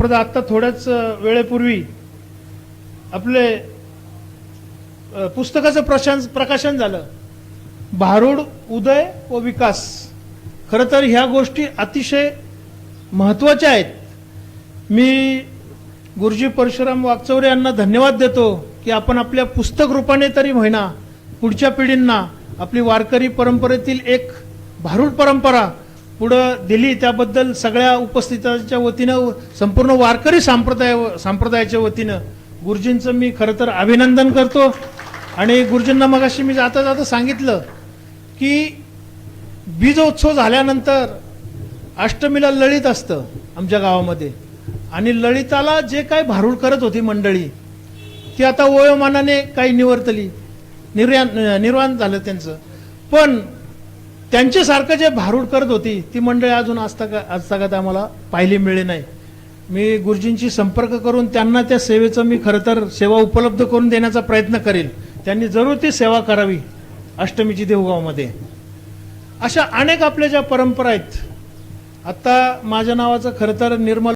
आता थोड्याच वेळेपूर्वी आपले पुस्तकाचं प्रकाशन झालं, भारूड उदय व विकास. खरं तर ह्या गोष्टी अतिशय महत्त्वाच्या आहेत. मी गुरुजी परशुराम वागचौरे यांना धन्यवाद देतो की आपण आपल्या पुस्तक रूपाने तरी होईना पुढच्या पिढींना आपली वारकरी परंपरेतील एक भारूड परंपरा पुढं दिली. त्याबद्दल सगळ्या उपस्थितांच्या वतीनं, संपूर्ण वारकरी संप्रदायाच्या वतीनं गुरुजींचं मी खरं तर अभिनंदन करतो. आणि गुरुजींना मगाशी मी जाता जाता सांगितलं की बीजोत्सव झाल्यानंतर अष्टमीला ललित असतं आमच्या गावामध्ये, आणि ललिताला जे काय भारूड करत होती मंडळी ती आता वयोमानाने काही निवर्तली, निर्वाण झालं त्यांचं. पण त्यांच्यासारखं जे भारूड करत होती ती मंडळी अजून आजतागायत आम्हाला पाहिली मिळली नाही. मी गुरुजींशी संपर्क करून त्यांना त्या सेवेचं मी खरं तर सेवा उपलब्ध करून देण्याचा प्रयत्न करेल. त्यांनी जरूर ती सेवा करावी अष्टमीची देऊगावमध्ये. अशा अनेक आपल्या ज्या परंपरा आहेत. आता माझ्या नावाचं खरं तर निर्मल